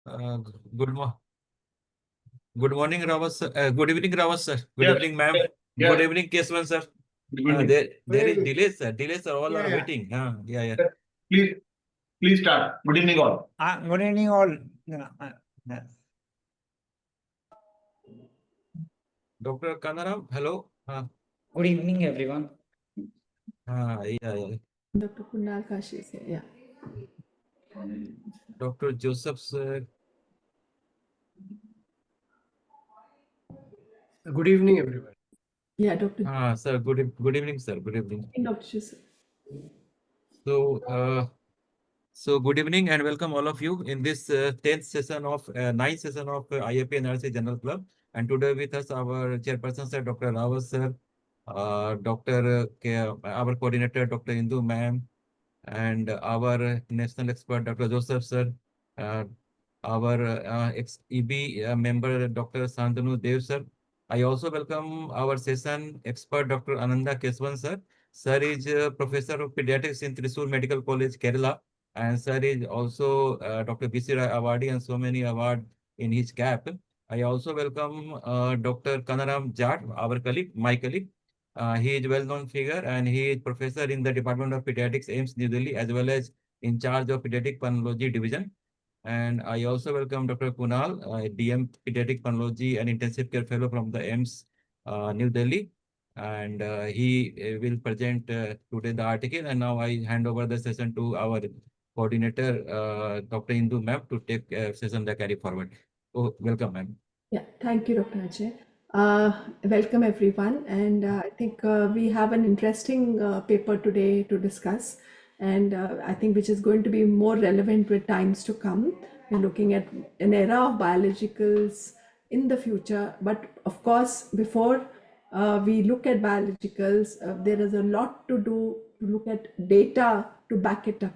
Uh, good mo Good morning, Rawat sir. Good evening, Rawat sir. Good Yes, evening, ma'am. yes, Good yes. evening, Keswan sir. Good evening. There is delay, sir. Delay, sir. All are waiting. Yeah. Please start. Good evening, all. Good evening, all. Dr. Kanaram, hello. Good evening, everyone. Yeah. Dr. Kunal Kashi is here. Yeah. Dr. Joseph sir. Good evening, everyone. Yeah, Dr. Sir. Good evening, sir. Good evening. Dr. Joseph. So good evening and welcome all of you in this 10th session of 9th session of IAP NRC General Club. And today with us our chairperson sir, Dr. Rawat sir, our coordinator Dr. Indu ma'am, and our national expert Dr. Joseph sir, our ex-EB member Dr. Santanu Dev sir. I also welcome our session expert Dr. Ananda Keswan sir. Sir is professor of pediatrics in Thrissur Medical College, Kerala. And sir is also Dr. B.C. Rai awardee and so many awards in his cap. I also welcome Dr. Kanaram Jat, my colleague. He is a well-known figure and he is professor in the Department of Pediatrics, AIMS, New Delhi, as well as in charge of Pediatric Pulmonology Division. And I also welcome Dr. Kunal, DM Pediatric Pulmonology and Intensive Care Fellow from the AIMS, New Delhi. And he will present today the article. And now I hand over the session to our coordinator, Dr. Indu ma'am, to take session the carry forward. Oh, welcome, ma'am. Yeah, thank you, Dr. Ajay. Welcome, everyone. And I think we have an interesting paper today to discuss. And I think which is going to be more relevant with times to come. We're looking at an era of biologicals in the future. But of course, before we look at biologicals, there is a lot to do to look at data to back it up.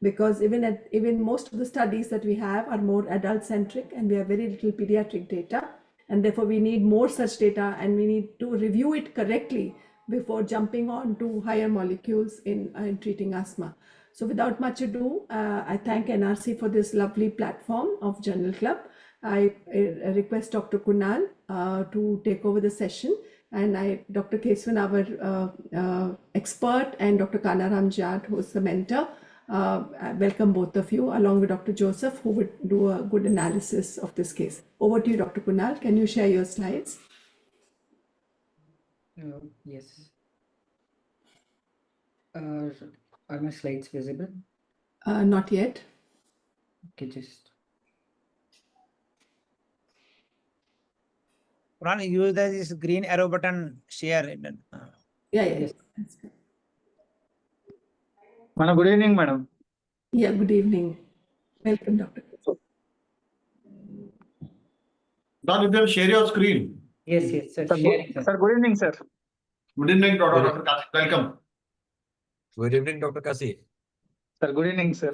Because even most of the studies that we have are more adult centric and we have very little pediatric data, and therefore we need more such data and we need to review it correctly before jumping on to higher molecules in treating asthma. So without much ado, I thank NRC for this lovely platform of Journal Club. I request Dr. Kunal to take over the session, and Dr. Keswan, our expert, and Dr. Kanaram Jat, who is the mentor. Welcome both of you, along with Dr. Joseph, who would do a good analysis of this case. Over to you, Dr. Kunal. Can you share your slides? Yes. Are my slides visible? Not yet. Okay, just. Kunal, use this green arrow button, share it. Yeah. Yes. Madam, good evening, madam. Yeah, good evening. Welcome, Dr. Now, share your screen. Yes, sir. Sharing, sir. Sir, good evening, sir. Good evening, Dr. Kashi. Welcome. Good evening, Dr. Kasi. Sir, good evening, sir.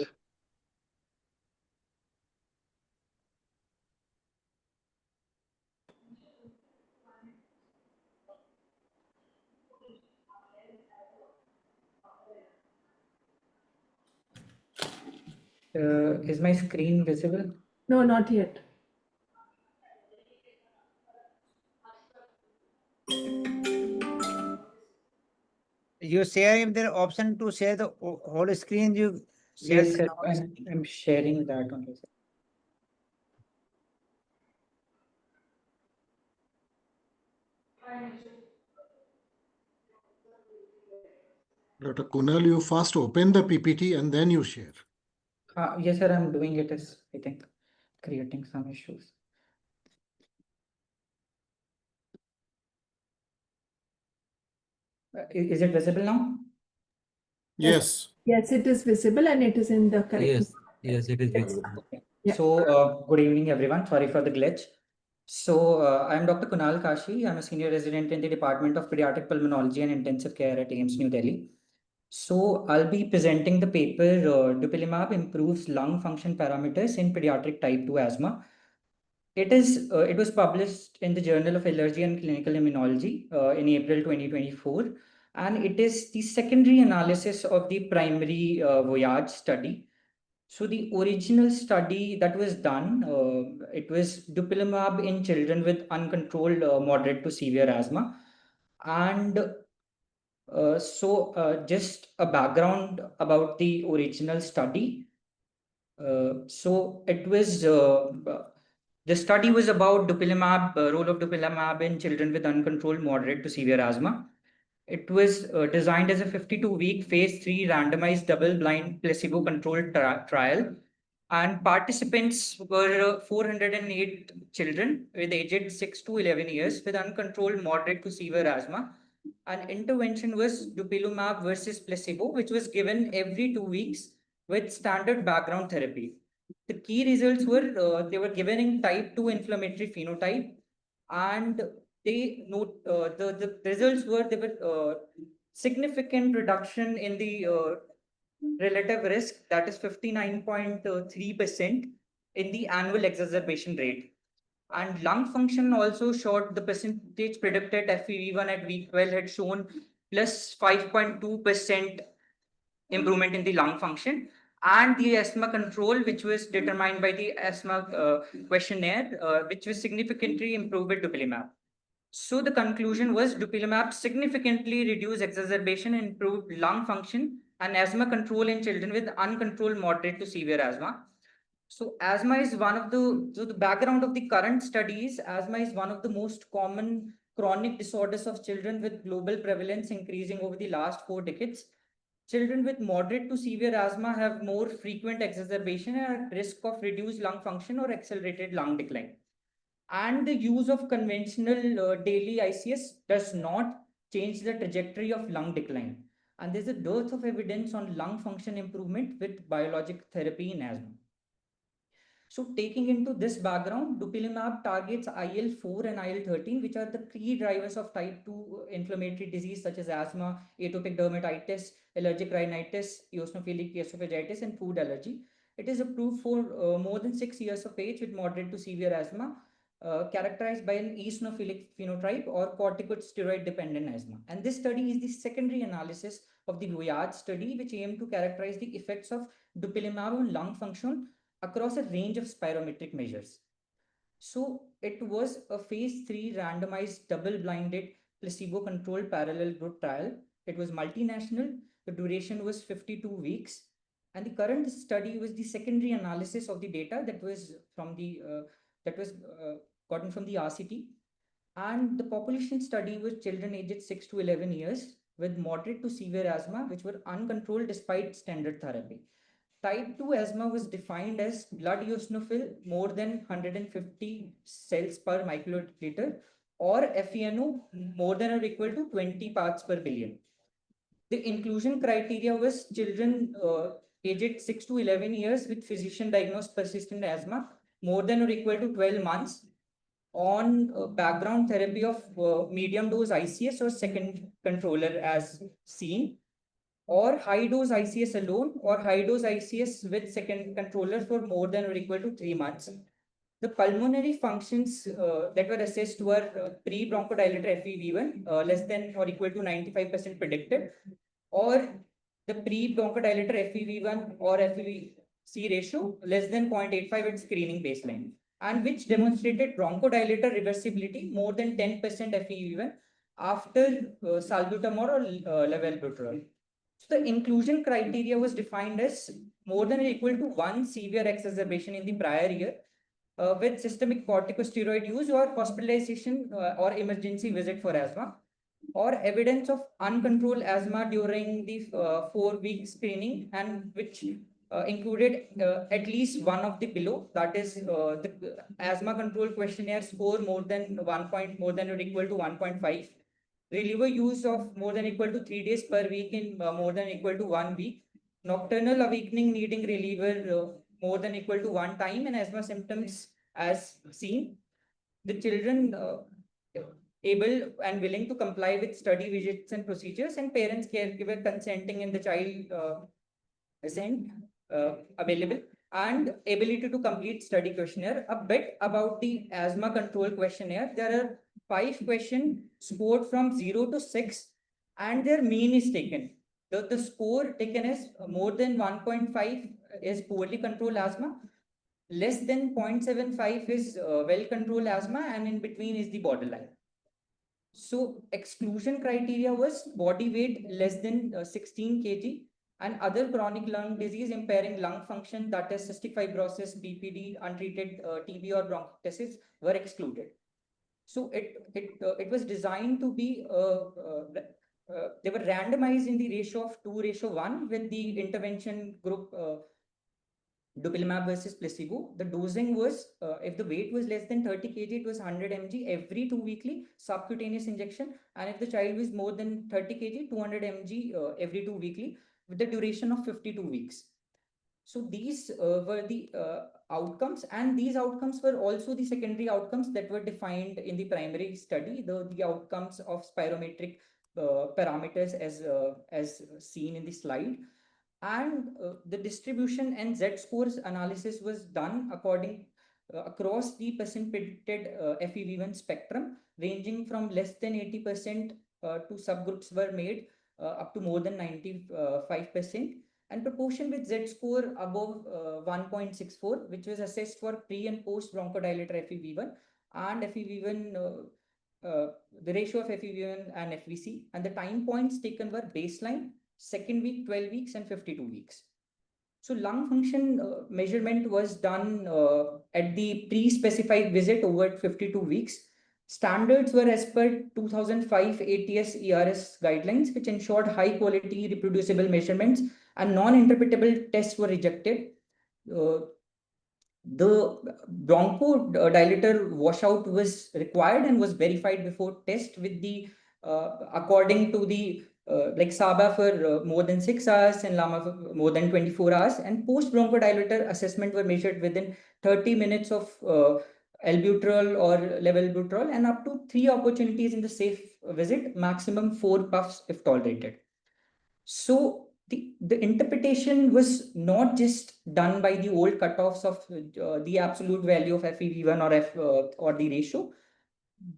Is my screen visible? No, not yet. You share if there option to share the whole screen. You share. Yes, sir. I'm sharing that only, sir. Dr. Kunal, you first open the PPT and then you share. Yes, sir. I'm doing it. Is I think creating some issues. Is it visible now? Yes. Yes, it is visible and it is in the correct. Yes, it is visible. Yeah. So, good evening, everyone. Sorry for the glitch. So, I'm Dr. Kunal Kashi. I'm a senior resident in the Department of Pediatric Pulmonology and Intensive Care at AIMS, New Delhi. So, I'll be presenting the paper, Dupilumab improves lung function parameters in pediatric type 2 asthma. It was published in the Journal of Allergy and Clinical Immunology in April 2024. And it is the secondary analysis of the primary Voyage study. So the original study that was done, it was dupilumab in children with uncontrolled moderate to severe asthma. And just a background about the original study. The study was about dupilumab, role of dupilumab in children with uncontrolled moderate to severe asthma. It was designed as a 52-week phase 3 randomized double-blind placebo-controlled trial, and participants were 408 children with aged 6 to 11 years with uncontrolled moderate to severe asthma. An intervention was dupilumab versus placebo, which was given every 2 weeks with standard background therapy. The key results were they were given in type 2 inflammatory phenotype, and the results were there were significant reduction in the relative risk, that is 59.3% in the annual exacerbation rate. And lung function also showed the percentage predicted FEV1 at week 12 had shown plus 5.2% improvement in the lung function, and the asthma control, which was determined by the asthma questionnaire, which was significantly improved with dupilumab. So the conclusion was dupilumab significantly reduced exacerbation and improved lung function and asthma control in children with uncontrolled moderate to severe asthma. So asthma is the background of the current studies, asthma is one of the most common chronic disorders of children with global prevalence increasing over the last 4 decades. Children with moderate to severe asthma have more frequent exacerbation and are at risk of reduced lung function or accelerated lung decline. And the use of conventional daily ICS does not change the trajectory of lung decline. And there's a dearth of evidence on lung function improvement with biologic therapy in asthma. So taking into this background, dupilumab targets IL-4 and IL-13, which are the key drivers of type 2 inflammatory disease such as asthma, atopic dermatitis, allergic rhinitis, eosinophilic esophagitis, and food allergy. It is approved for more than 6 years of age with moderate to severe asthma, characterized by an eosinophilic phenotype or corticosteroid dependent asthma. And this study is the secondary analysis of the Voyage study, which aimed to characterize the effects of dupilumab on lung function across a range of spirometric measures. So it was a phase 3 randomized double-blinded placebo-controlled parallel group trial. It was multinational. The duration was 52 weeks. And the current study was the secondary analysis of the data that was gotten from the RCT. And the population study was children aged 6 to 11 years with moderate to severe asthma, which were uncontrolled despite standard therapy. Type 2 asthma was defined as blood eosinophil more than 150 cells per microliter or FeNO more than or equal to 20 parts per billion. The inclusion criteria was children aged 6 to 11 years with physician diagnosed persistent asthma more than or equal to 12 months on background therapy of medium dose ICS or second controller as seen, or high dose ICS alone, or high dose ICS with second controller for more than or equal to 3 months. The pulmonary functions that were assessed were pre-bronchodilator FEV1 less than or equal to 95% predicted, or the pre-bronchodilator FEV1 or FEVC ratio less than 0.85 at screening baseline, and which demonstrated bronchodilator reversibility more than 10% FEV1 after salbutamol or levoalbuterol. So the inclusion criteria was defined as more than or equal to 1 severe exacerbation in the prior year with systemic corticosteroid use or hospitalization or emergency visit for asthma, or evidence of uncontrolled asthma during the 4-week screening, and which included at least one of the below, that is the asthma control questionnaire score more than more than or equal to 1.5, reliever use of more than equal to 3 days per week in more than equal to 1 week, nocturnal awakening needing reliever more than equal to 1 time, and asthma symptoms as seen. The children able and willing to comply with study visits and procedures, and parents caregiver consenting and the child assent available, and ability to complete study questionnaire. A bit about the asthma control questionnaire. There are 5 questions scored from 0 to 6, and their mean is taken. The score taken is more than 1.5 is poorly controlled asthma. Less than 0.75 is well-controlled asthma, and in between is the borderline. So exclusion criteria was body weight less than 16 kg and other chronic lung disease impairing lung function, that is cystic fibrosis, BPD, untreated TB or bronchitis were excluded. So it was designed to be they were randomized in the ratio of 2:1 with the intervention group dupilumab versus placebo. The dosing was, if the weight was less than 30 kg, it was 100 mg every 2 weekly subcutaneous injection. And if the child was more than 30 kg, 200 mg every 2 weekly with the duration of 52 weeks. So these were the outcomes, and these outcomes were also the secondary outcomes that were defined in the primary study, the outcomes of spirometric parameters as seen in the slide. And the distribution and Z-scores analysis was done according across the percent predicted FEV1 spectrum, ranging from less than 80% to subgroups were made up to more than 95%, and proportion with Z-score above 1.64, which was assessed for pre and post bronchodilator FEV1 and FEV1. The ratio of FEV1 and FVC, and the time points taken were baseline, second week, 12 weeks, and 52 weeks. So lung function measurement was done at the pre-specified visit over 52 weeks. Standards were as per 2005 ATS ERS guidelines, which ensured high quality reproducible measurements, and non-interpretable tests were rejected. The bronchodilator washout was required and was verified before test with the according to the like SABA for more than 6 hours and LAMA for more than 24 hours, and post bronchodilator assessment were measured within 30 minutes of albuterol or levoalbuterol, and up to 3 opportunities in the safe visit, maximum 4 puffs if tolerated. So the interpretation was not just done by the old cutoffs of the absolute value of FEV1 or the ratio.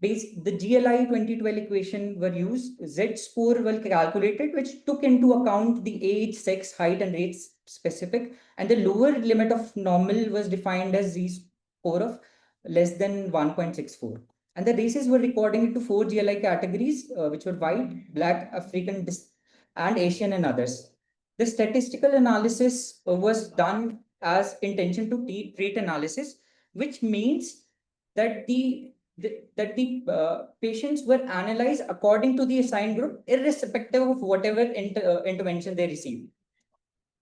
The GLI 2012 equation were used, Z-score were calculated, which took into account the age, sex, height, and race specific, and the lower limit of normal was defined as Z-score of less than 1.64. And the races were recorded into 4 GLI categories, which were white, black, African, and Asian, and others. The statistical analysis was done as intention to treat analysis, which means that the patients were analyzed according to the assigned group, irrespective of whatever intervention they received.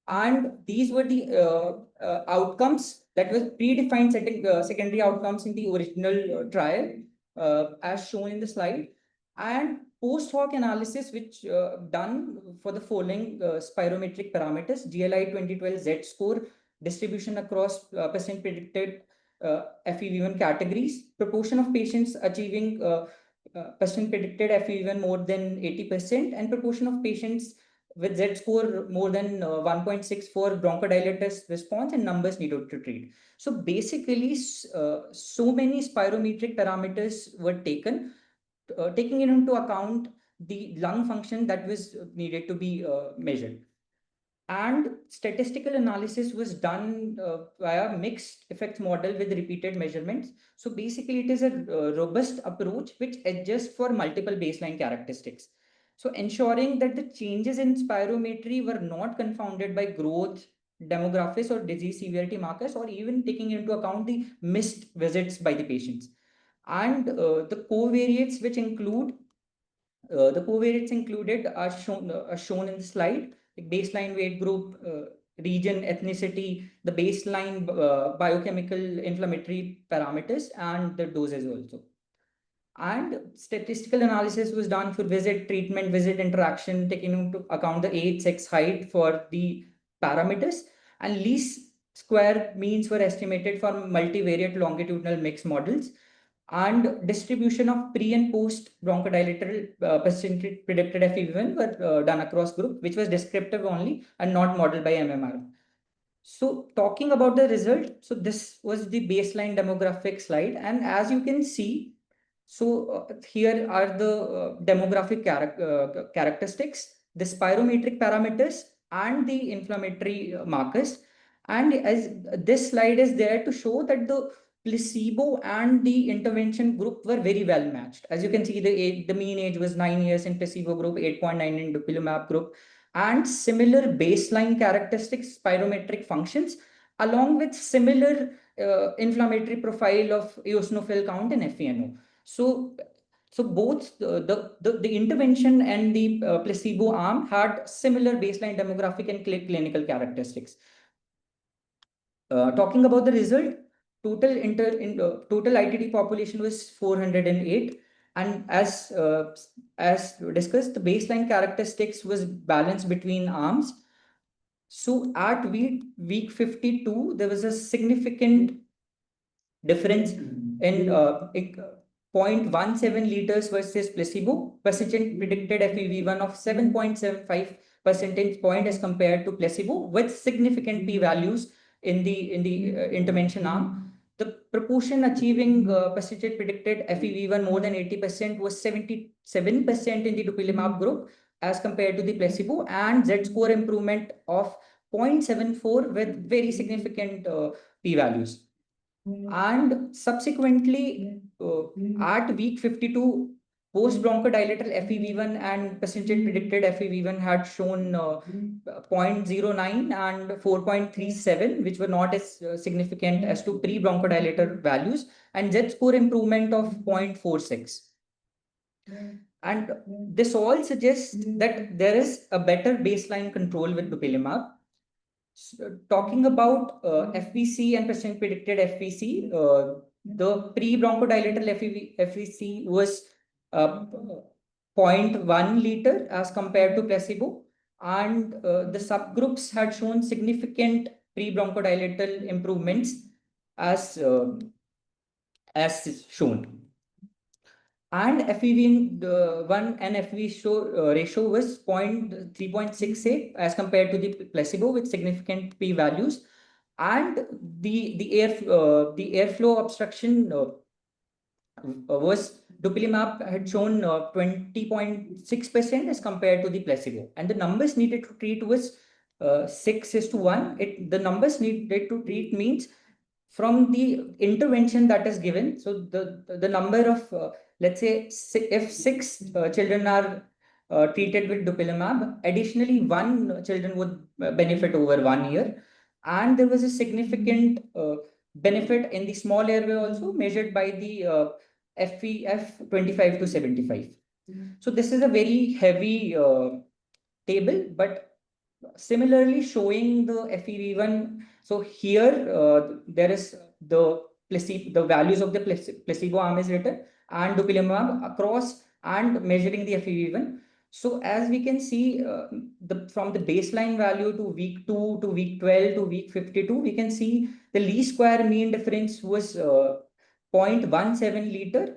And these were the outcomes that was predefined secondary outcomes in the original trial, as shown in the slide. And post hoc analysis, which done for the following spirometric parameters: GLI 2012 Z-score, distribution across percent predicted FEV1 categories, proportion of patients achieving percent predicted FEV1 more than 80%, and proportion of patients with Z-score more than 1.64 bronchodilators response and numbers needed to treat. So basically, so many spirometric parameters were taken, taking into account the lung function that was needed to be measured. And statistical analysis was done via mixed effects model with repeated measurements. So basically, it is a robust approach which adjusts for multiple baseline characteristics. So ensuring that the changes in spirometry were not confounded by growth, demographics, or disease severity markers, or even taking into account the missed visits by the patients. And the covariates which include the covariates included are shown in the slide: like baseline weight group, region, ethnicity, the baseline biochemical inflammatory parameters, and the doses also. And statistical analysis was done for visit, treatment, visit interaction, taking into account the age, sex, height for the parameters, and least square means were estimated for multivariate longitudinal mixed models. And distribution of pre and post bronchodilator percent predicted FEV1 were done across group, which was descriptive only and not modeled by MMR. So talking about the result, so this was the baseline demographic slide, and as you can see, so here are the demographic characteristics, the spirometric parameters, and the inflammatory markers. And as this slide is there to show that the placebo and the intervention group were very well matched. As you can see, the mean age was 9 years in placebo group, 8.9 in dupilumab group, and similar baseline characteristics, spirometric functions, along with similar inflammatory profile of eosinophil count and FeNO. So both the intervention and the placebo arm had similar baseline demographic and clinical characteristics. Talking about the result, total ITT population was 408, and as discussed, the baseline characteristics was balanced between arms. So at week 52, there was a significant difference in 0.17 liters versus placebo. Percentage predicted FEV1 of 7.75 percentage point as compared to placebo, with significant p-values in the intervention arm. The proportion achieving percentage predicted FEV1 more than 80% was 77% in the dupilumab group as compared to the placebo, and Z-score improvement of 0.74 with very significant p-values. And subsequently, at week 52, post bronchodilator FEV1 and percentage predicted FEV1 had shown 0.09 and 4.37, which were not as significant as to pre bronchodilator values, and Z score improvement of 0.46. And this all suggests that there is a better baseline control with dupilumab. So, talking about FVC and percent predicted FVC, the pre-bronchodilator FVC was 0.1 liter as compared to placebo, and the subgroups had shown significant pre-bronchodilator improvements as shown. And FEV1 and FV ratio was 3.68 as compared to the placebo with significant p-values. And the airflow obstruction was dupilumab had shown 20.6% as compared to the placebo. And the numbers needed to treat was 6:1. The numbers needed to treat means from the intervention that is given. So the number of let's say if 6 children are treated with dupilumab, additionally 1 children would benefit over 1 year, and there was a significant benefit in the small airway also measured by the FEF 25 to 75. So this is a very heavy table, but similarly showing the FEV1. So here there is the values of the placebo arm is written, and dupilumab across, and measuring the FEV1. So as we can see, from the baseline value to week 2 to week 12 to week 52, we can see the least square mean difference was 0.17 liter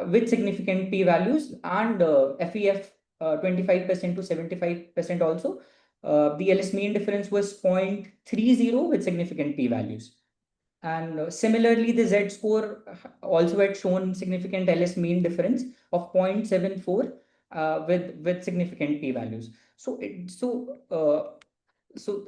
with significant p-values, and FEF 25% to 75% also. The LS mean difference was 0.30 with significant p-values. And similarly, the Z score also had shown significant LS mean difference of 0.74 with significant p-values. So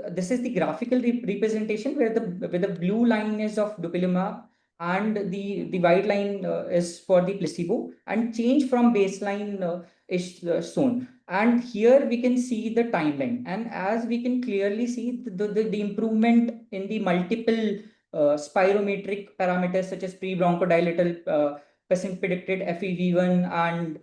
this is the graphical representation where the blue line is of dupilumab, and the white line is for the placebo, and change from baseline is shown. And here we can see the timeline, and as we can clearly see the improvement in the multiple spirometric parameters such as pre-bronchodilator percent predicted FEV1 and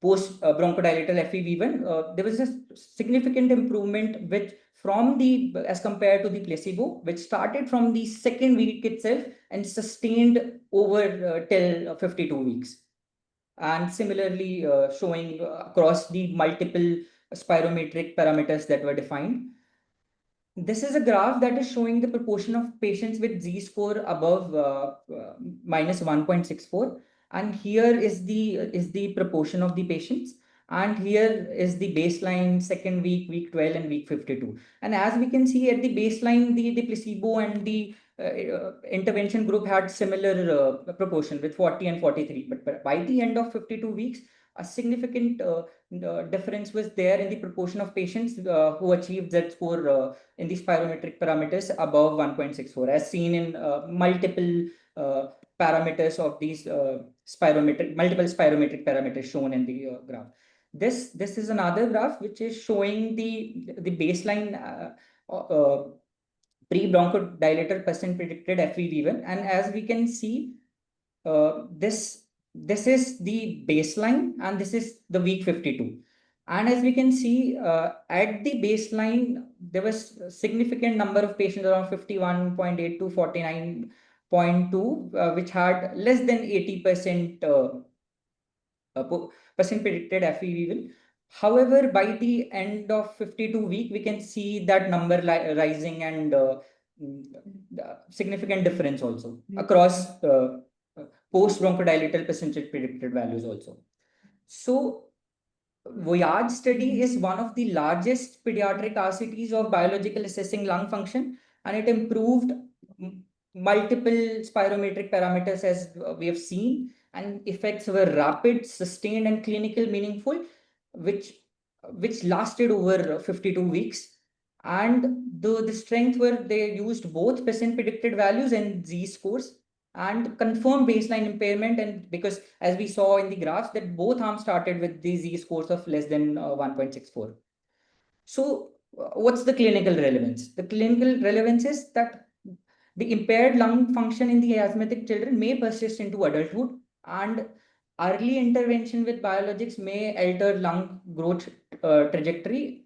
post bronchodilator FEV1, there was a significant improvement which from the as compared to the placebo, which started from the second week itself and sustained over till 52 weeks. And similarly showing across the multiple spirometric parameters that were defined. This is a graph that is showing the proportion of patients with Z-score above minus 1.64. And here is the proportion of the patients. And here is the baseline second week, week 12 and week 52. And as we can see at the baseline, the placebo and the intervention group had similar proportion with 40 and 43. But by the end of 52 weeks, a significant difference was there in the proportion of patients who achieved Z score in the spirometric parameters above 1.64, as seen in multiple parameters of these multiple spirometric parameters shown in the graph. This is another graph which is showing the baseline pre-bronchodilator percent predicted FEV1, and as we can see, this is the baseline and this is the week 52. And as we can see, at the baseline, there was a significant number of patients, around 51.8 to 49.2, which had less than 80% percent predicted FEV1. However, by the end of 52 week, we can see that number rising and significant difference also across post bronchodilator percentage predicted values also. So Voyage study is one of the largest pediatric RCTs of biological assessing lung function, and it improved multiple spirometric parameters as we have seen, and effects were rapid, sustained, and clinical meaningful, which lasted over 52 weeks. And the strength were they used both percent predicted values and Z scores and confirmed baseline impairment, and because as we saw in the graphs that both arms started with the Z scores of less than 1.64. So what's the clinical relevance? The clinical relevance is that the impaired lung function in the asthmatic children may persist into adulthood, and early intervention with biologics may alter lung growth trajectory.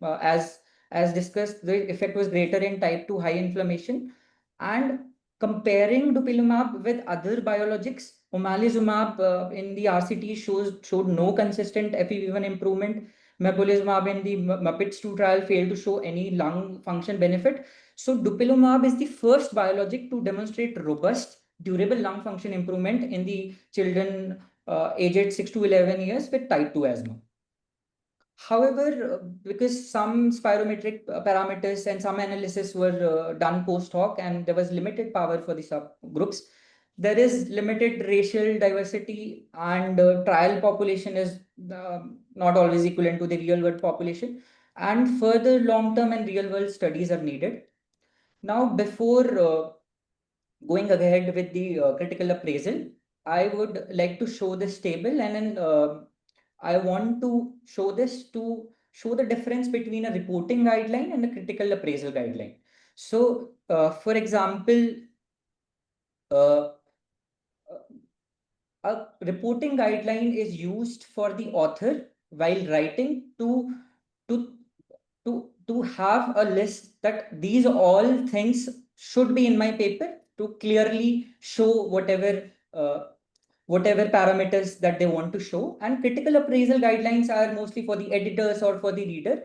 As discussed, the effect was greater in type 2 high inflammation. And comparing dupilumab with other biologics, omalizumab in the RCT showed no consistent FEV1 improvement. Mepolizumab in the MUPITS-2 trial failed to show any lung function benefit. So dupilumab is the first biologic to demonstrate robust, durable lung function improvement in the children aged 6 to 11 years with type 2 asthma. However, because some spirometric parameters and some analysis were done post hoc and there was limited power for the subgroups, there is limited racial diversity, and trial population is not always equivalent to the real world population, and further long-term and real world studies are needed. Now, before going ahead with the critical appraisal, I would like to show this table, and then I want to show this to show the difference between a reporting guideline and a critical appraisal guideline. So, for example, a reporting guideline is used for the author while writing to have a list that these all things should be in my paper to clearly show whatever parameters that they want to show. And critical appraisal guidelines are mostly for the editors or for the reader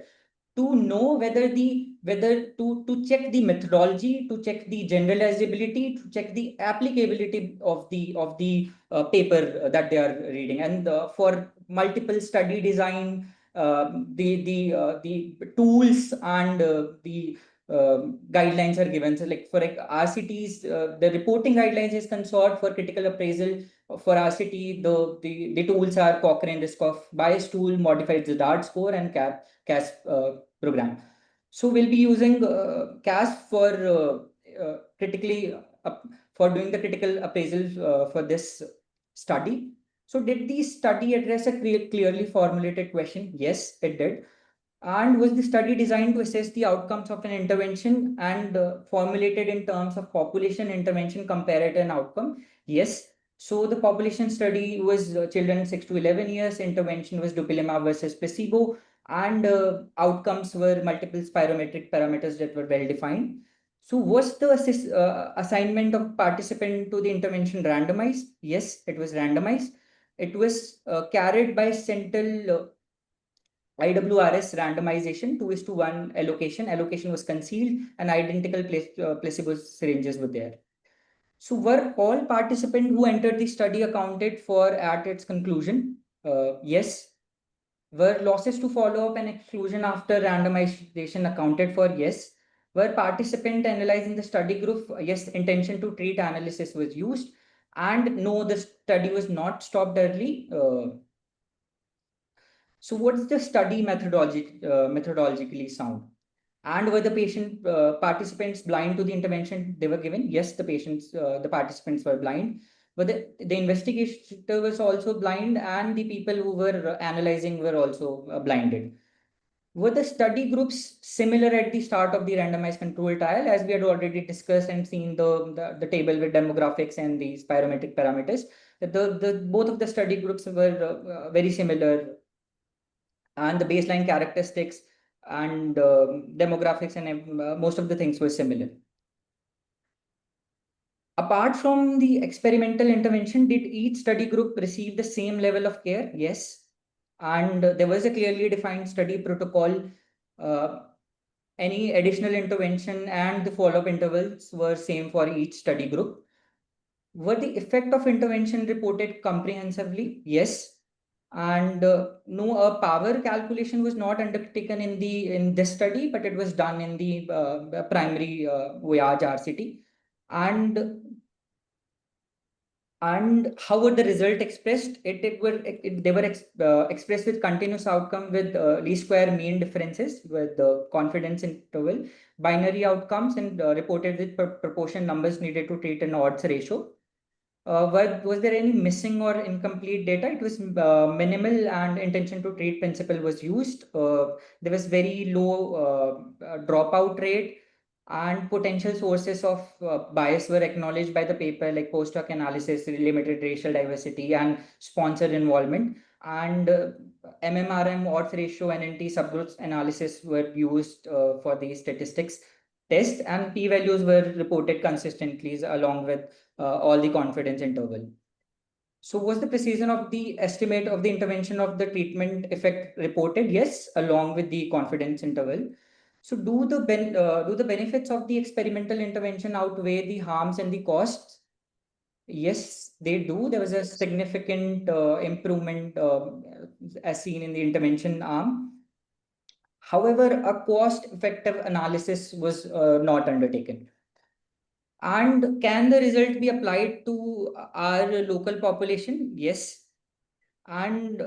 to know whether to check the methodology, to check the generalizability, to check the applicability of the paper that they are reading. And for multiple study design, the tools and the guidelines are given. So like for RCTs, the reporting guidelines is consort. For critical appraisal for RCT, the tools are Cochrane risk of bias tool, modified Zadard score, and CAS program. So we'll be using CAS for critically for doing the critical appraisal for this study. So did the study address a clearly formulated question? Yes, it did. And was the study designed to assess the outcomes of an intervention and formulated in terms of population, intervention, comparator, and outcome? Yes. So the population study was children 6 to 11 years, intervention was dupilumab versus placebo, and outcomes were multiple spirometric parameters that were well defined. So was the assignment of participant to the intervention randomized? Yes, it was randomized. It was carried by central IWRS randomization, 2:1 allocation. Allocation was concealed and identical placebo syringes were there. So were all participants who entered the study accounted for at its conclusion? Yes. Were losses to follow-up and exclusion after randomization accounted for? Yes. Were participant analyzing the study group? Yes, intention to treat analysis was used. And no, the study was not stopped early. So what's the study methodologically sound? And were the participants blind to the intervention they were given? Yes, the participants were blind. But the investigator was also blind, and the people who were analyzing were also blinded. Were the study groups similar at the start of the randomized control trial, as we had already discussed and seen the table with demographics and the spirometric parameters? Both of the study groups were very similar, and the baseline characteristics and demographics and most of the things were similar. Apart from the experimental intervention, did each study group receive the same level of care? Yes. And there was a clearly defined study protocol. Any additional intervention and the follow-up intervals were same for each study group. Were the effect of intervention reported comprehensively? Yes. And no, a power calculation was not undertaken in this study, but it was done in the primary Voyage RCT. And how were the result expressed? They were expressed with continuous outcome with least square mean differences with the confidence interval, binary outcomes, and reported with proportion numbers needed to treat an odds ratio. Was there any missing or incomplete data? It was minimal, and intention to treat principle was used. There was very low dropout rate, and potential sources of bias were acknowledged by the paper, like post hoc analysis, limited racial diversity, and sponsor involvement. And MMRM, odds ratio, NNT subgroups analysis were used for these statistics tests, and p-values were reported consistently along with all the confidence interval. So was the precision of the estimate of the intervention of the treatment effect reported? Yes, along with the confidence interval. So do the benefits of the experimental intervention outweigh the harms and the costs? Yes, they do. There was a significant improvement as seen in the intervention arm. However, a cost-effective analysis was not undertaken. And can the result be applied to our local population? Yes. And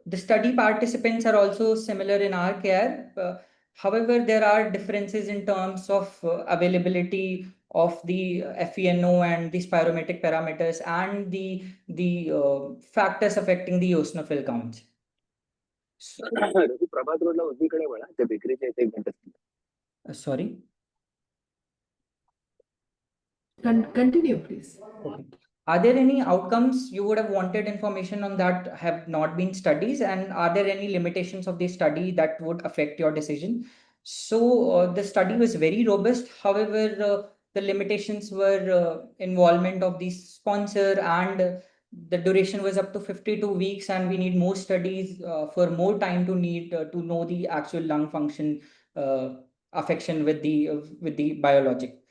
the study participants are also similar in our care. However, there are differences in terms of availability of the FeNO and the spirometric parameters and the factors affecting the eosinophil counts. So, sorry. Continue, please. Okay. Are there any outcomes you would have wanted information on that have not been studies, and are there any limitations of the study that would affect your decision? So the study was very robust. However, the limitations were involvement of the sponsor, and the duration was up to 52 weeks, and we need more studies for more time to know the actual lung function affection with the biologic.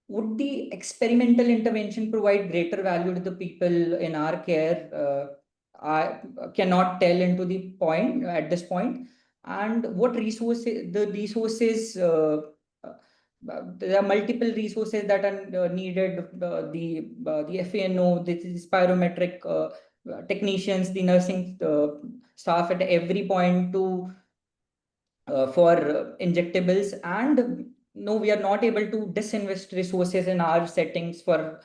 Would the experimental intervention provide greater value to the people in our care? I cannot tell into the point at this point. And what resources, there are multiple resources that are needed. The FANO, the spirometric technicians, the nursing staff at every point for injectables, and no, we are not able to disinvest resources in our settings for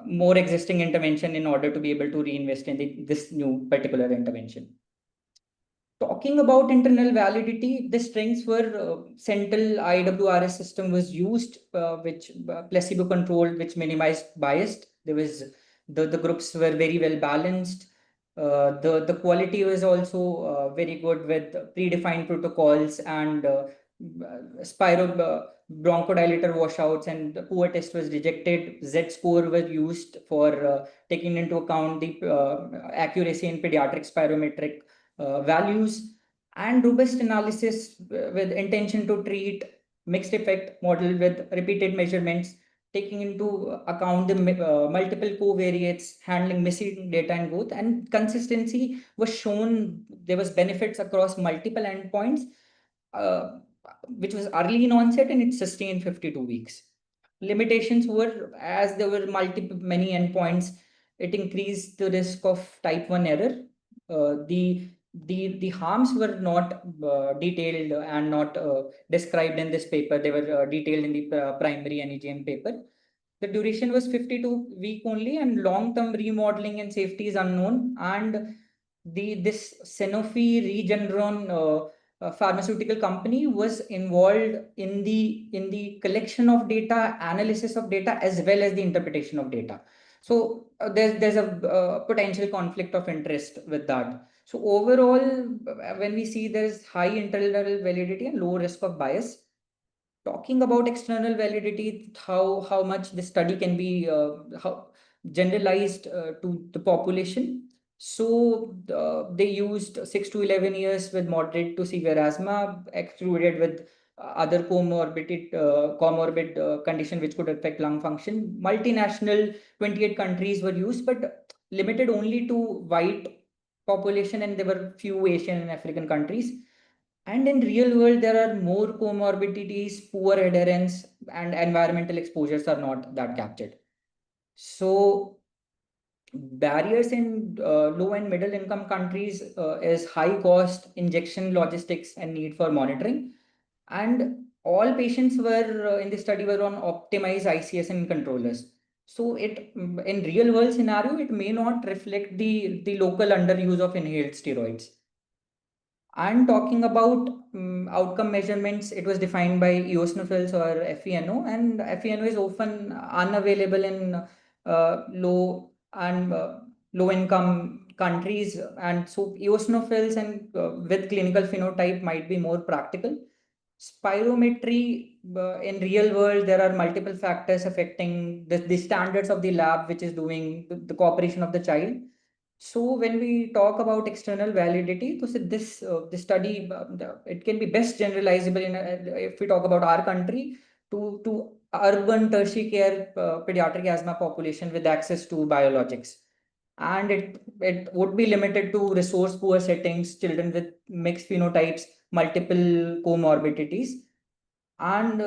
more existing intervention in order to be able to reinvest in this new particular intervention. Talking about internal validity, the strengths were central IWRS system was used, which placebo controlled, which minimized bias. There was the groups were very well balanced. The quality was also very good with predefined protocols and bronchodilator washouts, and the poor test was rejected. Z score was used for taking into account the accuracy in pediatric spirometric values, and robust analysis with intention to treat mixed effect model with repeated measurements, taking into account the multiple covariates, handling missing data and growth, and consistency was shown. There was benefits across multiple endpoints, which was early in onset, and it sustained 52 weeks. Limitations were, as there were many endpoints, it increased the risk of type 1 error. The the harms were not detailed and not described in this paper. They were detailed in the primary NEJM paper. The duration was 52-week only, and long-term remodeling and safety is unknown. And this Sanofi Regeneron pharmaceutical company was involved in the collection of data, analysis of data, as well as the interpretation of data. So there's a potential conflict of interest with that. So overall, when we see there's high internal validity and low risk of bias. Talking about external validity, how much the study can be how generalized to the population. So they used 6 to 11 years with moderate to severe asthma, excluded with other comorbid condition which could affect lung function. Multinational 28 countries were used, but limited only to white population, and there were few Asian and African countries. And in real world, there are more comorbidities, poor adherence, and environmental exposures are not that captured. So barriers in low and middle income countries is high cost injection logistics and need for monitoring. And all patients were in the study were on optimized ICS and controllers. So it in real world scenario, it may not reflect the local underuse of inhaled steroids. And talking about outcome measurements, it was defined by eosinophils or FeNO, and FeNO is often unavailable in low income countries, and so eosinophils and with clinical phenotype might be more practical. Spirometry in real world, there are multiple factors affecting the standards of the lab, which is doing the cooperation of the child. So when we talk about external validity, so this study it can be best generalizable in if we talk about our country to urban tertiary care pediatric asthma population with access to biologics, and it would be limited to resource poor settings, children with mixed phenotypes, multiple comorbidities. And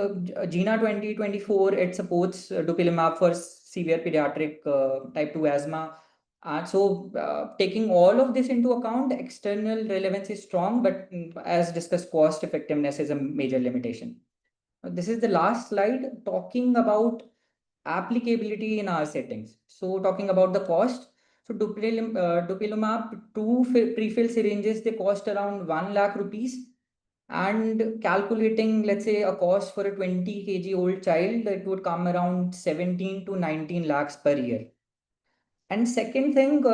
GINA 2024, it supports dupilumab for severe pediatric type 2 asthma. So taking all of this into account, external relevance is strong, but as discussed, cost effectiveness is a major limitation. This is the last slide talking about applicability in our settings. So talking about the cost, so dupilumab, two pre-filled syringes, they cost around 1 lakh rupees. And calculating, let's say, a cost for a 20 kg old child, it would come around 17 to 19 lakhs per year. And second thing,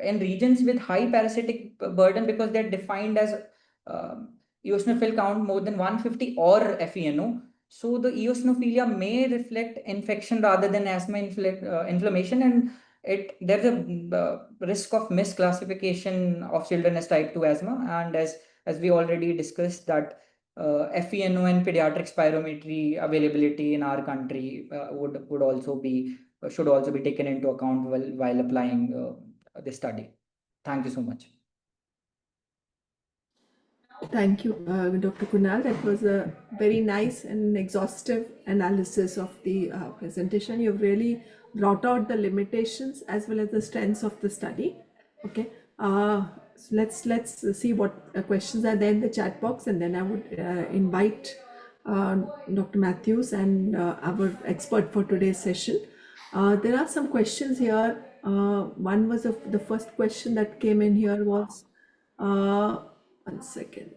in regions with high parasitic burden, because they're defined as eosinophil count more than 150 or FeNO, so the eosinophilia may reflect infection rather than asthma inflammation, and there's a risk of misclassification of children as type 2 asthma. And as we already discussed that FeNO and pediatric spirometry availability in our country would also be should also be taken into account while applying the study. Thank you so much. Thank you, Dr. Kunal. That was a very nice and exhaustive analysis of the presentation. You've really brought out the limitations as well as the strengths of the study. Okay, so let's see what questions are there in the chat box, and then I would invite Dr. Matthews and our expert for today's session. There are some questions here. One was the first question that came in here was. 1 second.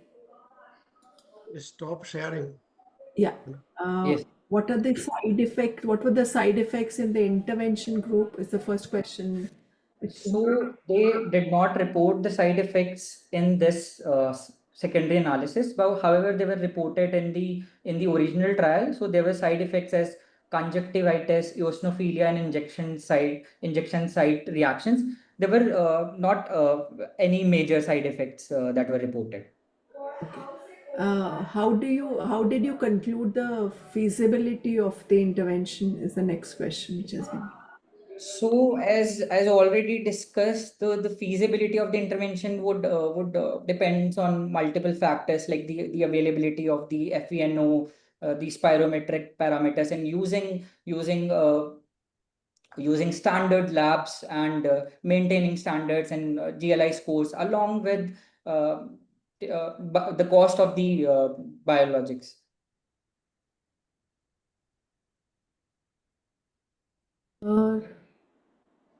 Stop sharing. Yeah. Yes. What are the side effects? What were the side effects in the intervention group? Is the first question. So they did not report the side effects in this secondary analysis, but however they were reported in the original trial. So there were side effects as conjunctivitis, eosinophilia, and injection site reactions. There were not any major side effects that were reported. How did you conclude the feasibility of the intervention? Is the next question which has been. So as already discussed, the feasibility of the intervention would depends on multiple factors like the availability of the FeNO, the spirometric parameters, and using standard labs and maintaining standards and GLI scores, along with the cost of the biologics.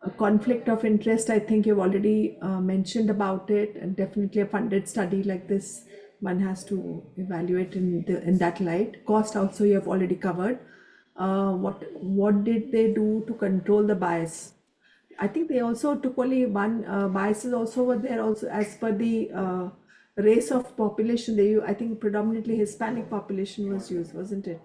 A conflict of interest, I think you've already mentioned about it, and definitely a funded study like this, one has to evaluate in that light. Cost also you have already covered. What did they do to control the bias? I think they also took only one biases also were there also as per the race of population. I think predominantly Hispanic population was used, wasn't it?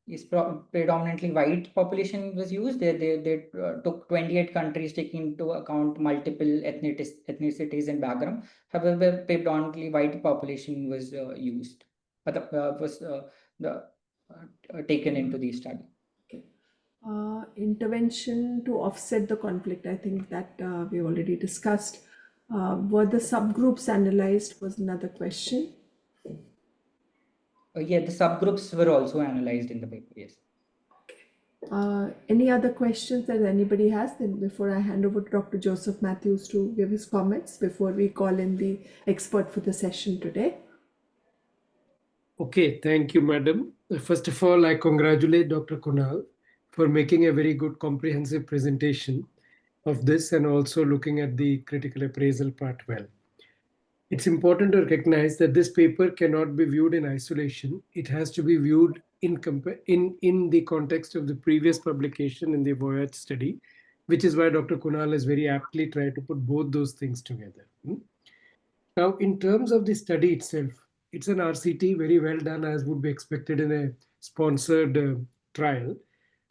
Is predominantly white population was used. They took 28 countries, taking into account multiple ethnicities and background. However, predominantly white population was used, but taken into the study. Okay. Intervention to offset the conflict. I think that we already discussed. Were the subgroups analyzed was another question. Yeah, the subgroups were also analyzed in the paper. Yes. Any other questions that anybody has? Then before I hand over to Dr. Joseph Matthews to give his comments before we call in the expert for the session today. Okay, thank you, madam. First of all, I congratulate Dr. Kunal for making a very good comprehensive presentation of this and also looking at the critical appraisal part well. It's important to recognize that this paper cannot be viewed in isolation. It has to be viewed in the context of the previous publication in the Voyage study, which is why Dr. Kunal has very aptly tried to put both those things together. Now, in terms of the study itself, it's an RCT, very well done as would be expected in a sponsored trial.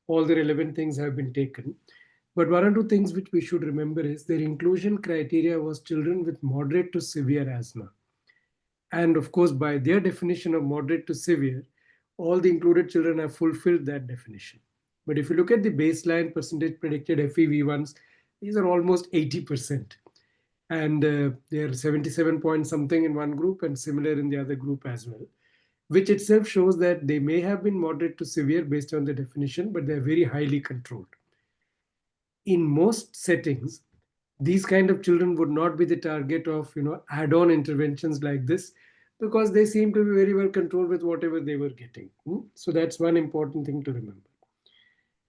All the relevant things have been taken. But one or two things which we should remember is their inclusion criteria was children with moderate to severe asthma. And of course, by their definition of moderate to severe, all the included children have fulfilled that definition. But if you look at the baseline percentage predicted FEV1s, these are almost 80%. And they are 77 point something in one group and similar in the other group as well, which itself shows that they may have been moderate to severe based on the definition, but they're very highly controlled. In most settings, these kind of children would not be the target of add-on interventions like this, because they seem to be very well controlled with whatever they were getting. So that's one important thing to remember.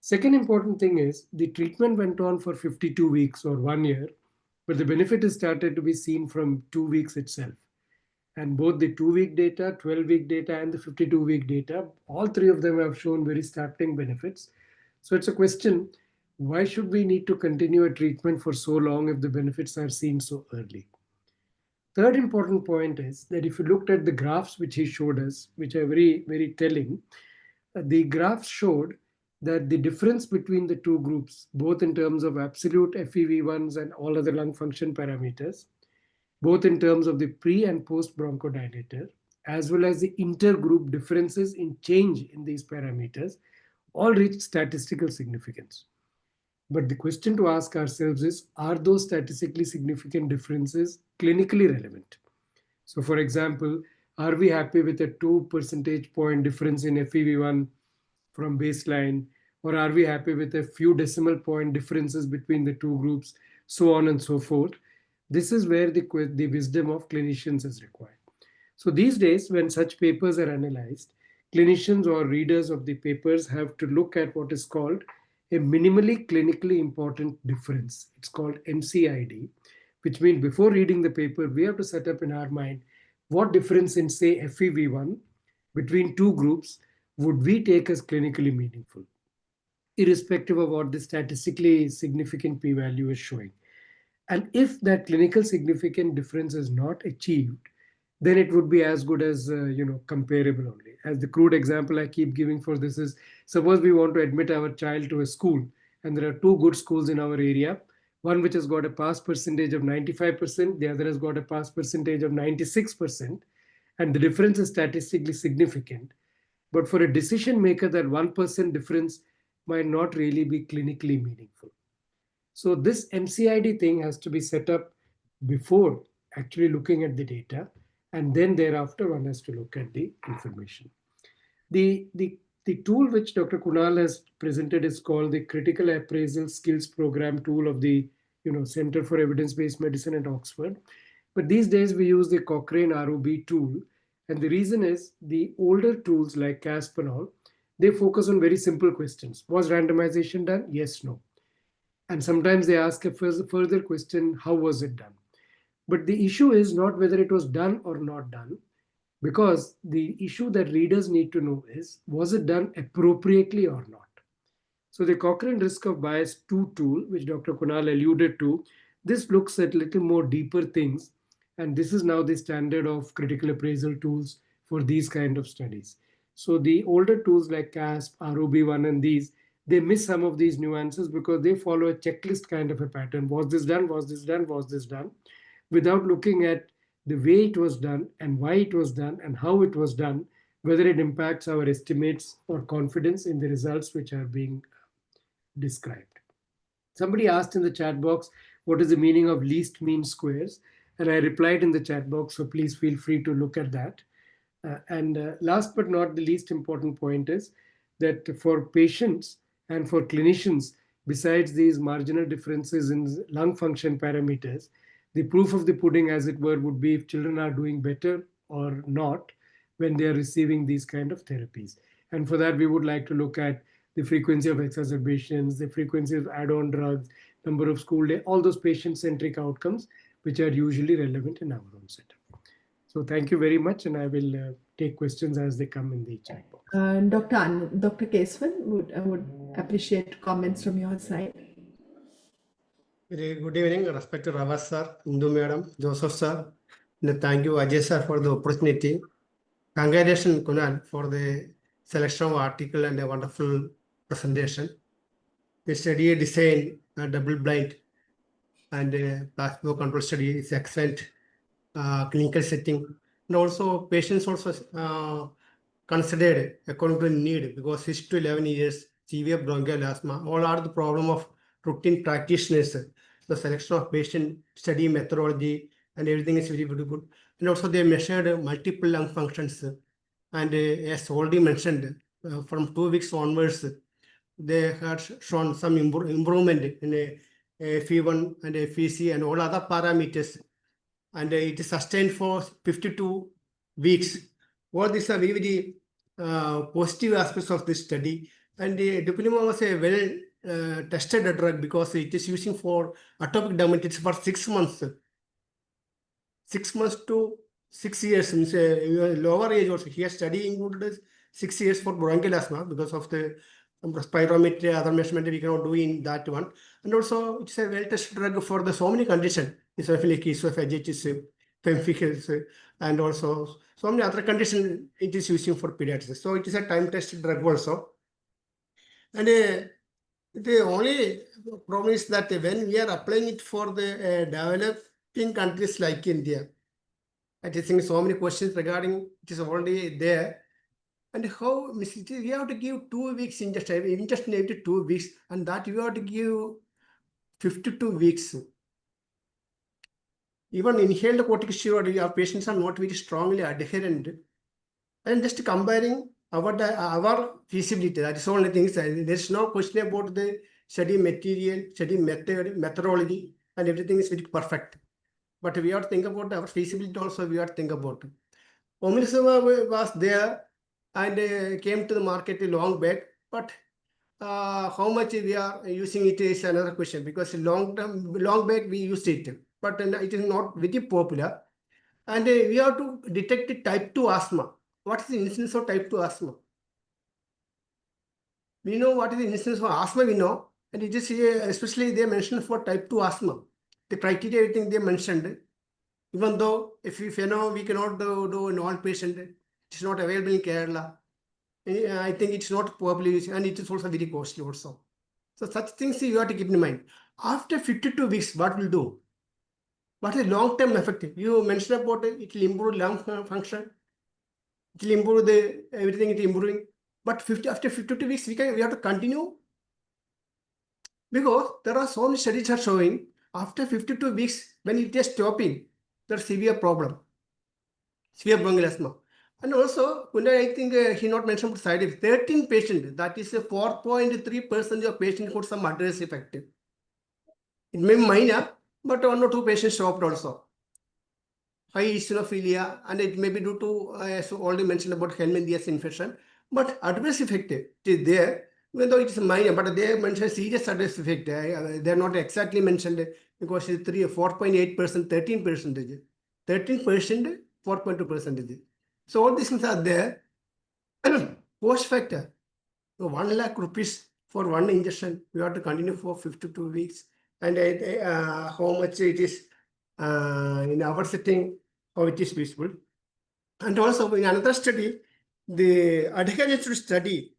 Second important thing is the treatment went on for 52 weeks or 1 year, but the benefit is started to be seen from 2 weeks itself. And both the 2-week data, 12-week data, and the 52-week data, all three of them have shown very startling benefits. So it's a question, why should we need to continue a treatment for so long if the benefits are seen so early? Third important point is that if you looked at the graphs which he showed us, which are very, very telling, the graphs showed that the difference between the two groups, both in terms of absolute FEV1s and all other lung function parameters, both in terms of the pre and post bronchodilator, as well as the intergroup differences in change in these parameters, all reached statistical significance. But the question to ask ourselves is, are those statistically significant differences clinically relevant? So for example, are we happy with a 2 percentage point difference in FEV1 from baseline, or are we happy with a few decimal point differences between the two groups, so on and so forth? This is where the wisdom of clinicians is required. So these days, when such papers are analyzed, clinicians or readers of the papers have to look at what is called a minimally clinically important difference. It's called MCID, which means before reading the paper, we have to set up in our mind what difference in, say, FEV1 between two groups would we take as clinically meaningful, irrespective of what the statistically significant p-value is showing. And if that clinical significant difference is not achieved, then it would be as good as comparable only. As the crude example I keep giving for this is, suppose we want to admit our child to a school, and there are two good schools in our area, one which has got a pass percentage of 95%, the other has got a pass percentage of 96%, and the difference is statistically significant. But for a decision maker, that 1% difference might not really be clinically meaningful. So this MCID thing has to be set up before actually looking at the data, and then thereafter one has to look at the information. The tool which Dr. Kunal has presented is called the Critical Appraisal Skills Program tool of the Center for Evidence-Based Medicine at Oxford. But these days we use the Cochrane ROB tool. And the reason is the older tools like CASP and all, they focus on very simple questions. Was randomization done? Yes, no. And sometimes they ask a further question, how was it done? But the issue is not whether it was done or not done, because the issue that readers need to know is, was it done appropriately or not? So the Cochrane Risk of Bias 2 tool, which Dr. Kunal alluded to, this looks at little more deeper things. And this is now the standard of critical appraisal tools for these kind of studies. So the older tools like CASP, ROB1 and these, they miss some of these nuances because they follow a checklist kind of a pattern. Was this done? Was this done? Was this done? Without looking at the way it was done and why it was done and how it was done, whether it impacts our estimates or confidence in the results which are being described. Somebody asked in the chat box, what is the meaning of least mean squares? And I replied in the chat box, so please feel free to look at that. Last but not the least important point is that for patients and for clinicians, besides these marginal differences in lung function parameters, the proof of the pudding, as it were, would be if children are doing better or not when they are receiving these kind of therapies. And for that, we would like to look at the frequency of exacerbations, the frequency of add-on drugs, number of school day, all those patient-centric outcomes, which are usually relevant in our own setup. So thank you very much, and I will take questions as they come in the chat box. Dr. Keswan, would appreciate comments from your side. Very good evening, respected Ravas sir, Indu madam, Joseph sir. And thank you, Ajay sir, for the opportunity. Congratulations, Kunal, for the selection of article and a wonderful presentation. The study design, double blind, and placebo control study is excellent clinical setting. And also patients also considered according to need, because 6 to 11 years, severe bronchial asthma, all are the problem of routine practitioners. The selection of patient, study methodology, and everything is very, very good. And also they measured multiple lung functions. And as already mentioned, from 2 weeks onwards, they had shown some improvement in a FE1 and a FEC and all other parameters. And it is sustained for 52 weeks. All these are very, very positive aspects of this study. And dupilumab was a well tested drug because it is using for atopic dermatitis for 6 months. 6 months to 6 years, means lower age also. Here study included 6 years for bronchial asthma because of the spirometry, other measurement we cannot do in that one. And also it's a well-tested drug for the so many conditions, eosinophilic esophagitis, pemphigus, and also so many other conditions it is using for pediatrics. So it is a time-tested drug also. And the only problem is that when we are applying it for the developing countries like India, I think so many questions regarding it is already there. And how we have to give 2 weeks injection every 2 weeks, and that we have to give 52 weeks. Even inhaled corticosteroid, our patients are not very strongly adherent. And just comparing our feasibility, that is all the things. There's no question about the study material, study methodology, and everything is very perfect. But we have to think about our feasibility also, we have to think about. Omalizumab was there and came to the market long back, but how much we are using it is another question, because long back we used it, but it is not very popular. And we have to detect type 2 asthma. What is the incidence of type 2 asthma? We know what is the incidence of asthma, we know, and it is especially they mentioned for type 2 asthma. The criteria, everything they mentioned, even though if you know we cannot do in all patient, it's not available in Kerala. I think it's not popular and it is also very costly also. So such things you have to keep in mind. After 52 weeks, what will do? What is long-term effect? You mentioned about it will improve lung function. It will improve everything. It is improving. But after 52 weeks, we have to continue, because there are so many studies are showing after 52 weeks when it is stopping, there's severe problem, severe bronchial asthma. And also, I think he not mentioned side effects. 13 patients, that is a 4.3% of patients got some adverse effect. It may be minor, but 1 or 2 patients stopped also. high eosinophilia, and it may be due to, as already mentioned about Helminthias infection. But adverse effect it is there, even though it is minor, but they mentioned serious adverse effect. They are not exactly mentioned because it's 4.8%, 13%, 13%, 4.2%. So all these things are there. Post factor, so 1 lakh rupees for one injection, you have to continue for 52 weeks. And how much it is in our setting, how it is feasible. And also in another study, the adherence to study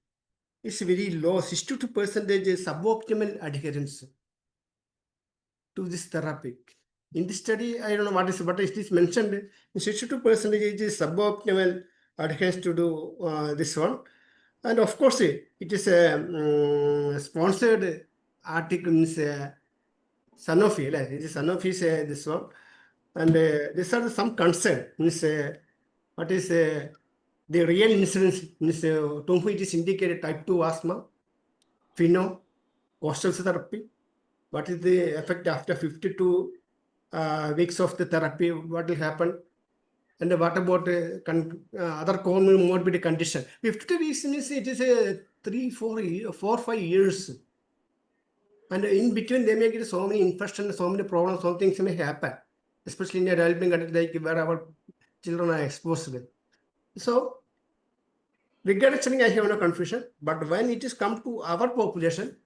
is very low, 62% is suboptimal adherence to this therapy. In this study, I don't know what is this mentioned, 62% is suboptimal adherence to do this one. And of course, it is a sponsored article, means Sanofi, it is Sanofi's this one. And these are some concern, means what is the real incidence, means to whom it is indicated type 2 asthma, pheno, coastal therapy. What is the effect after 52 weeks of the therapy? What will happen? And what about other comorbid condition? 52 weeks means it is a 4-5 years. And in between, they may get so many infections, so many problems, so things may happen, especially in a developing country like where our children are exposed. So, regarding I have no confusion, but when it is come to our population,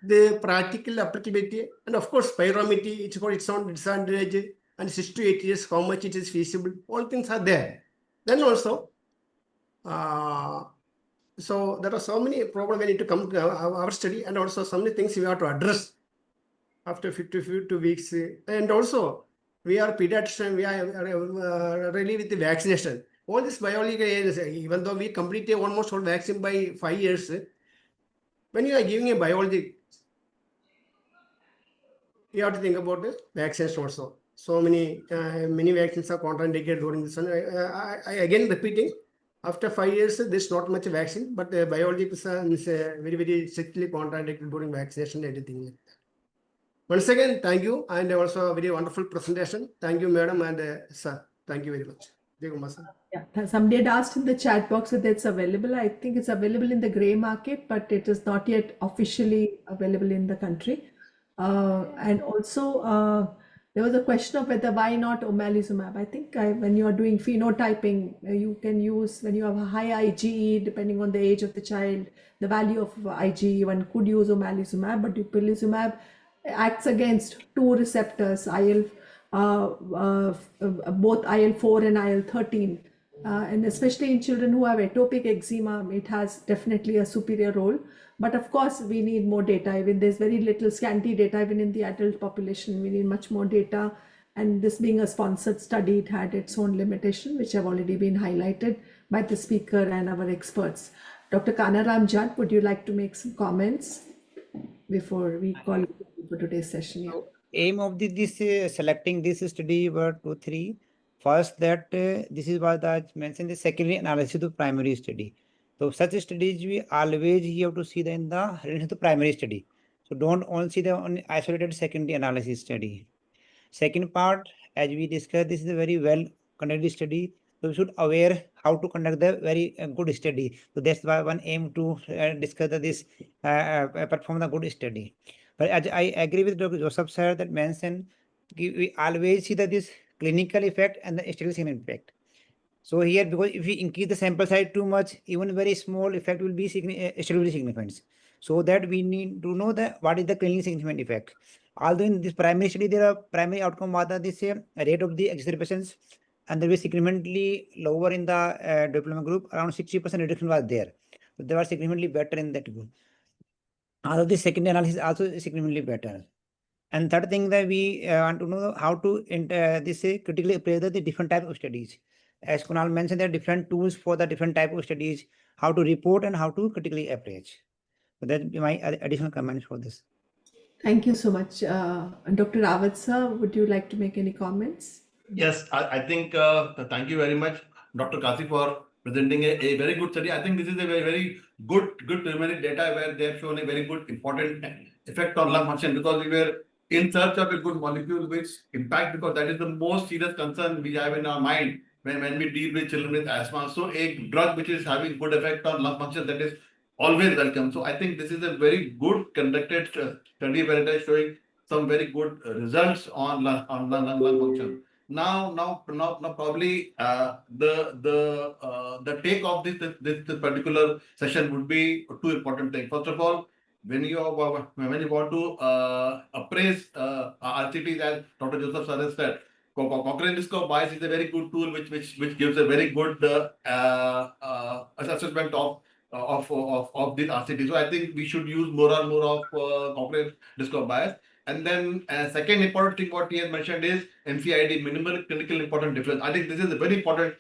the practical applicability, and of course, spirometry, it's got its own disadvantage, and 6 to 8 years, how much it is feasible, all things are there. Then also, so there are so many problems we need to come to our study, and also so many things we have to address after 52 weeks. And also, we are pediatrician, we are really with the vaccination. All this biological areas, even though we completed almost all vaccine by 5 years, when you are giving a biology, you have to think about the vaccines also. So many vaccines are contraindicated during this one. I again repeating, after 5 years, there's not much vaccine, but the biology is very, very strictly contraindicated during vaccination, everything. Once again, thank you, and also a very wonderful presentation. Thank you, madam and sir. Thank you very much. Yeah, somebody had asked in the chat box whether it's available. I think it's available in the gray market, but it is not yet officially available in the country. And also, there was a question of whether why not omalizumab. I think when you are doing phenotyping, you can use, when you have a high IgE, depending on the age of the child, the value of IgE, one could use omalizumab, but omalizumab acts against two receptors, both IL-4 and IL-13. And especially in children who have atopic eczema, it has definitely a superior role. But of course, we need more data. Even there's very little scanty data, even in the adult population, we need much more data. And this being a sponsored study, it had its own limitation, which have already been highlighted by the speaker and our experts. Dr. Kanaram Judd, would you like to make some comments before we call it for today's session? Yeah. Aim of this selecting this study were 2, 3. First, that this is what I mentioned, the secondary analysis of the primary study. So such studies we always have to see in the relation to the primary study. So don't only see the isolated secondary analysis study. Second part, as we discussed, this is a very well conducted study. So we should aware how to conduct the very good study. So that's why one aim to discuss this perform the good study. But I agree with Dr. Joseph sir that mentioned we always see that this clinical effect and the statistical effect. So here, because if we increase the sample size too much, even very small effect will be statistically significant. So that we need to know that what is the clinically significant effect. Although in this primary study, there are primary outcome was this rate of the exacerbations, and there was significantly lower in the diploma group, around 60% reduction was there. So they were significantly better in that group. Although the secondary analysis also is significantly better. And third thing that we want to know how to critically appraise the different type of studies. As Kunal mentioned, there are different tools for the different type of studies, how to report and how to critically appraise. So that be my additional comments for this. Thank you so much. Dr. Rawat sir, would you like to make any comments? Yes, I think thank you very much, Dr. Kasi, for presenting a very good study. I think this is a very, very good preliminary data where they have shown a very good important effect on lung function, because we were in search of a good molecule which impact, because that is the most serious concern we have in our mind when we deal with children with asthma. So a drug which is having good effect on lung function, that is always welcome. So I think this is a very good conducted study where it is showing some very good results on lung function. Now, probably the take of this particular session would be two important things. First of all, when you want to appraise RCTs, as Dr. Joseph Sir has said, Cochrane Disco bias is a very good tool which gives a very good assessment of this RCT. So I think we should use more and more of Cochrane Disco bias. And then second important thing what he has mentioned is MCID, minimal clinical important difference. I think this is a very important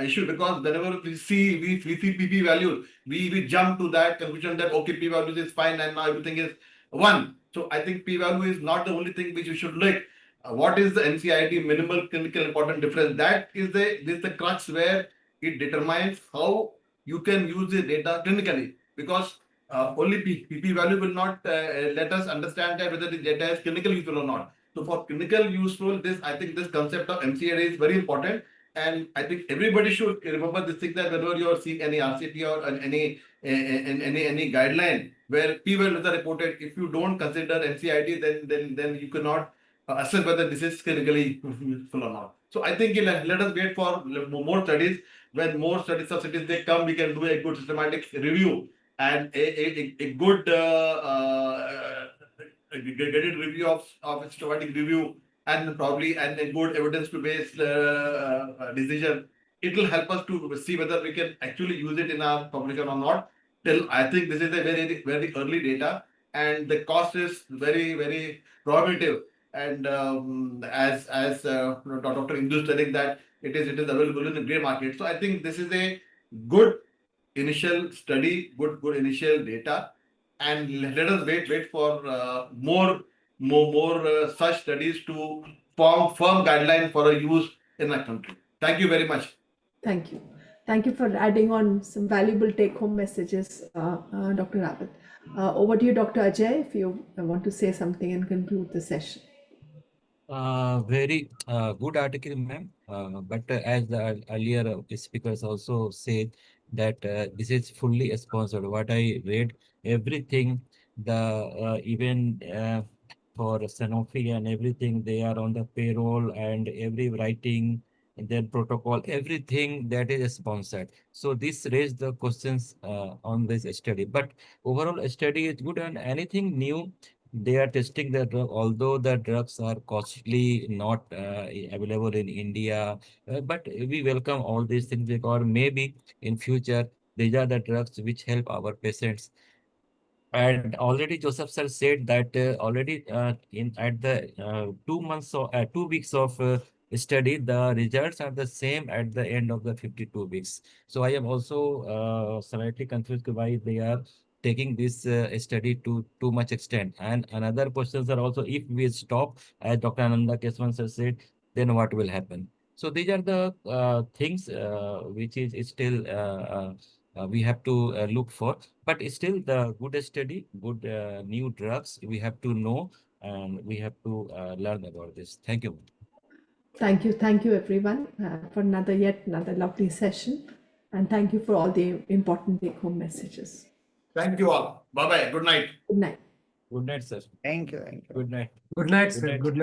issue, because whenever we see PP values, we jump to that conclusion that okay, P values is fine and now everything is 1. So I think P value is not the only thing which you should look. What is the MCID, minimal clinical important difference? That is the crux where it determines how you can use the data clinically, because only PP value will not let us understand that whether the data is clinically useful or not. So for clinical useful, I think this concept of MCID is very important. And I think everybody should remember this thing, that whenever you are seeing any RCT or any guideline where P values are reported, if you don't consider MCID, then you cannot assess whether this is clinically useful or not. So I think let us wait for more studies. When more studies of cities they come, we can do a good systematic review and a good graded review of systematic review, and probably and a good evidence to based decision. It will help us to see whether we can actually use it in our population or not. Till I think this is a very early data, and the cost is very prohibitive. And as Dr. Indu is telling that it is available in the grey market. So I think this is a good initial study, good initial data, and let us wait for more such studies to form firm guidelines for a use in our country. Thank you very much. Thank you. Thank you for adding on some valuable take-home messages, Dr. Rawat. Over to you, Dr. Ajay, if you want to say something and conclude the session. Very good article, ma'am. But as the earlier speakers also said, that this is fully sponsored. What I read, everything, the even for Sanofi and everything, they are on the payroll, and every writing and then protocol, everything that is sponsored. So this raised the questions on this study. But overall study is good, and anything new they are testing the drug, although the drugs are costly, not available in India. But we welcome all these things, because maybe in future these are the drugs which help our patients. And already Joseph sir said that already in at the 2 months or 2 weeks of study, the results are the same at the end of the 52 weeks. So I am also slightly confused why they are taking this study to too much extent. And another questions are also, if we stop, as Dr. Ananda Keswan sir said, then what will happen? So these are the things which is still we have to look for. But still, the good study, good new drugs, we have to know, and we have to learn about this. Thank you. Thank you everyone for yet another lovely session, and thank you for all the important take-home messages. Thank you all. Bye bye. Good night. Good night. Good night, sir. Thank you. Good night. Good night, sir. Good night. Good night.